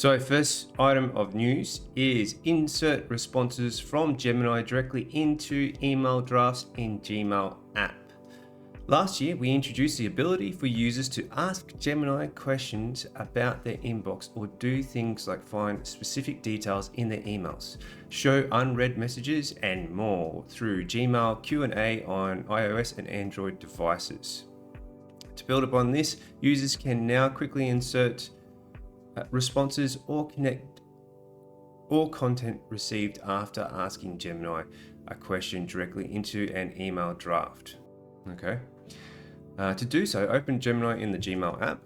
So first item of news is insert responses from Gemini directly into email drafts in Gmail app. Last year, we introduced the ability for users to ask Gemini questions about their inbox or do things like find specific details in their emails, show unread messages, and more through Gmail Q&A on iOS and Android devices. To build upon this, users can now quickly insert responses or connect all content received after asking Gemini a question directly into an email draft. Okay. To do so, open Gemini in the Gmail app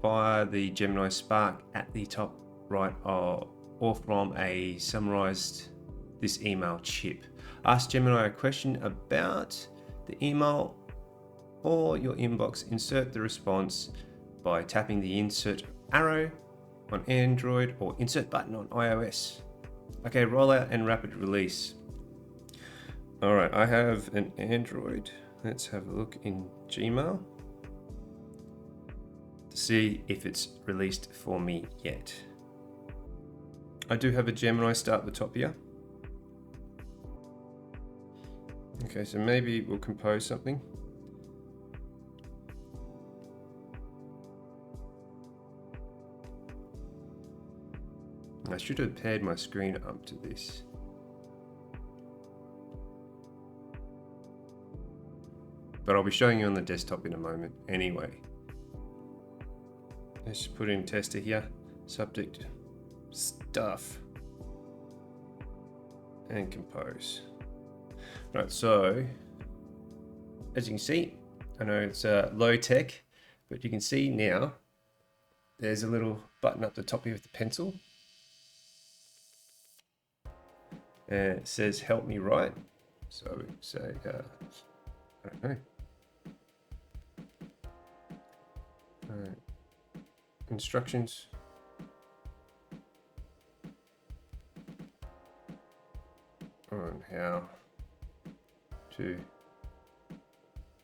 via the Gemini Spark at the top right or from a summarized this email chip. Ask Gemini a question about the email or your inbox. Insert the response by tapping the insert arrow on Android or insert button on iOS. Okay, rollout and rapid release. All right, I have an Android. Let's have a look in Gmail to see if it's released for me yet. I do have a Gemini start at the top here. Okay, so maybe we'll compose something. I should have paired my screen up to this. But I'll be showing you on the desktop in a moment anyway. Let's just put in tester here, subject, stuff, and compose. Right, so as you can see, I know it's low tech, but you can see now there's a little button up the top here with the pencil. And it says help me write. So we say, I don't know. Instructions. On how to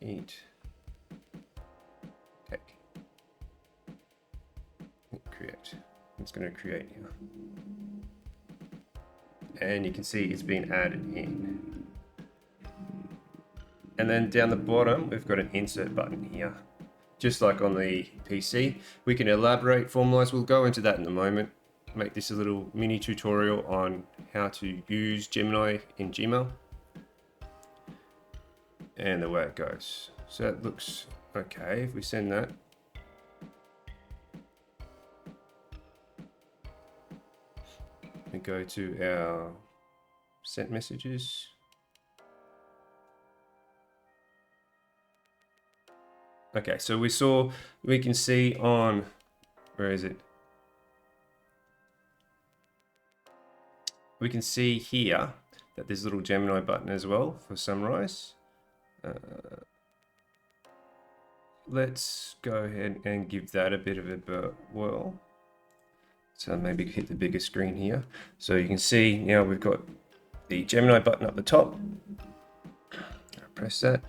eat cake. Create. It's going to create here. And you can see it's been added in. And then down the bottom, we've got an insert button here. Just like on the PC, we can elaborate, formalize. We'll go into that in a moment. Make this a little mini tutorial on how to use Gemini in Gmail and the way it goes. So it looks okay. If we send that, we go to our sent messages. Okay, so we can see on, where is it? We can see here that there's a little Gemini button as well for summarize. Let's go ahead and give that a bit of a whirl. So maybe hit the bigger screen here. So you can see now we've got the Gemini button up the top. Press that.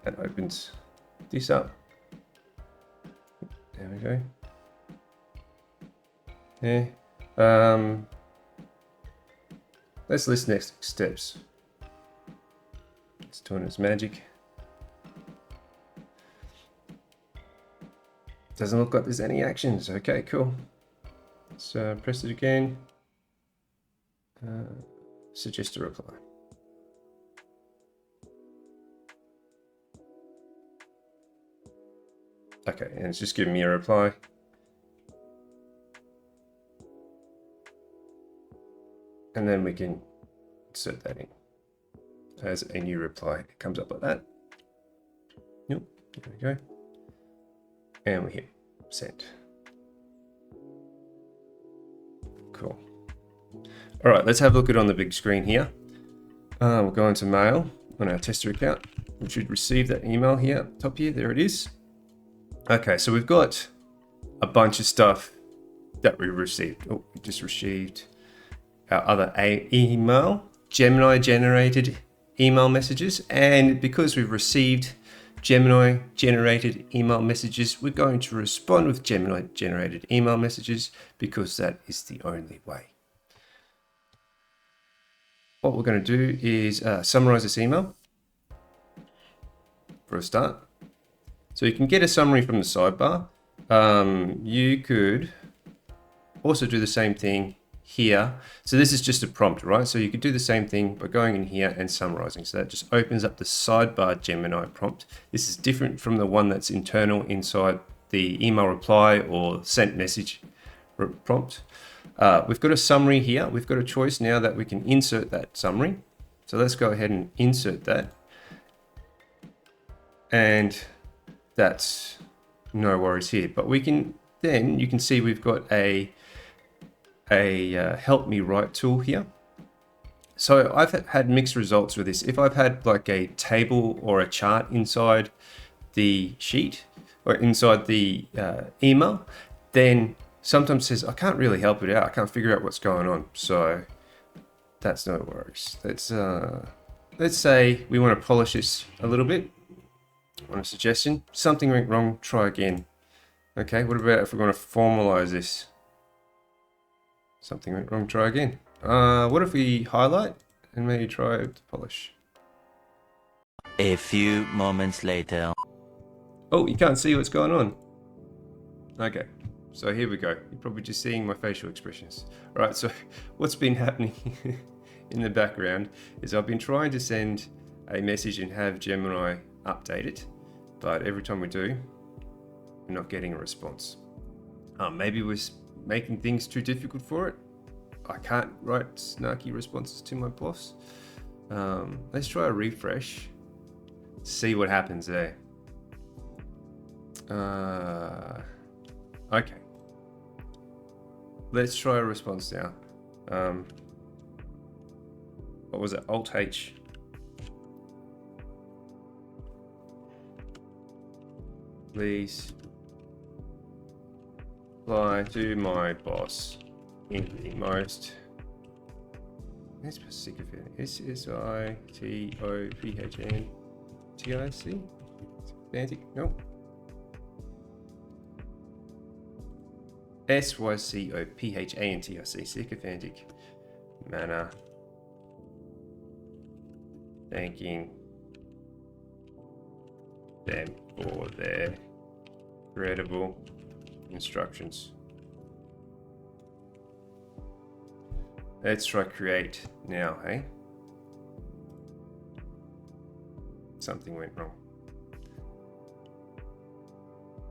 That opens this up. There we go. Yeah. Let's list next steps. It's doing its magic. Doesn't look like there's any actions. Okay, cool. Let's press it again. Suggest a reply. Okay, and it's just giving me a reply. And then we can insert that in as a new reply. It comes up like that. Yep, there we go. And we hit send. Cool. All right, let's have a look at it on the big screen here. We'll go into mail on our tester account. We should receive that email here, top here, there it is. Okay, so we've got a bunch of stuff that we received. Oh, we just received our other email, Gemini-generated email messages. And because we've received Gemini generated email messages, we're going to respond with Gemini generated email messages because that is the only way. What we're going to do is summarize this email for a start. So you can get a summary from the sidebar. You could also do the same thing here. So this is just a prompt, right? So you could do the same thing by going in here and summarizing. So that just opens up the sidebar Gemini prompt. This is different from the one that's internal inside the email reply or sent message prompt. We've got a summary here. We've got a choice now that we can insert that summary. So let's go ahead and insert that. And that's no worries here, but we can then, you can see we've got a help me write tool here. So I've had mixed results with this. If I've had like a table or a chart inside the sheet or inside the email, then sometimes says I can't really help it out. I can't figure out what's going on. So that's no worries. Let's say we want to polish this a little bit. On a suggestion, something went wrong, try again. Okay, what about if we're going to formalize this? Something went wrong, try again. What if we highlight and maybe try to polish? A few moments later. Oh, you can't see what's going on. Okay, so here we go. You're probably just seeing my facial expressions. All right, so what's been happening in the background is I've been trying to send a message and have Gemini update it, but every time we do, we're not getting a response. Maybe we're making things too difficult for it. I can't write snarky responses to my boss. Let's try a refresh, see what happens there. Okay, let's try a response now. What was it? Alt-H. Please reply to my boss in the most sycophantic S-I-T-O-P-H-A-N-T-I-C no S-Y-C-O-P-H-A-N-T-I-C sycophantic manner, thanking them for their credible instructions. Let's try create now, hey? Something went wrong.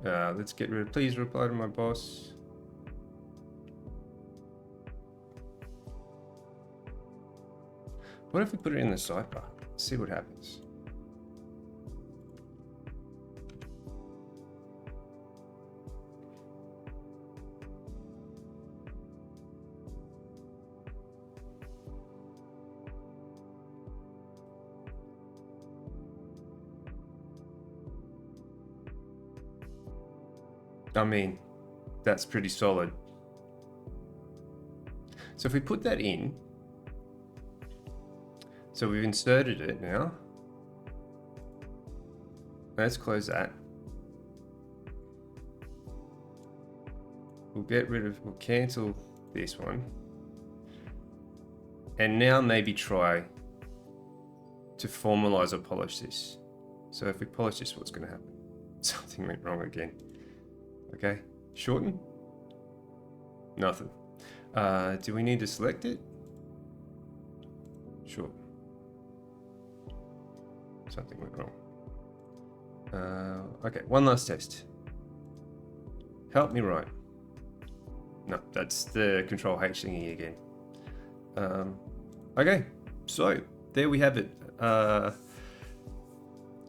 Let's get rid of, please reply to my boss. What if we put it in the sidebar? See what happens. I mean, that's pretty solid. So if we put that in, so we've inserted it now. Let's close that. We'll cancel this one. And now maybe try to formalize or polish this. So if we polish this, what's going to happen? Something went wrong again. Okay, shorten. Nothing. Do we need to select it? Sure. Something went wrong. Okay, one last test. Help me write. No, that's the Control H thingy again. Okay, so there we have it.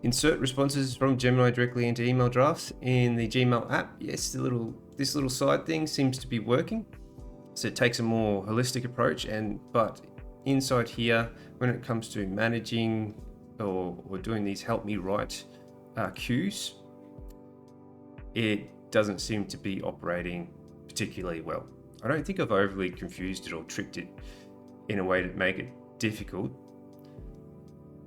Insert responses from Gemini directly into email drafts in the Gmail app. Yes, this little side thing seems to be working. So it takes a more holistic approach, but inside here, when it comes to managing or doing these help me write cues, it doesn't seem to be operating particularly well. I don't think I've overly confused it or tricked it in a way to make it difficult.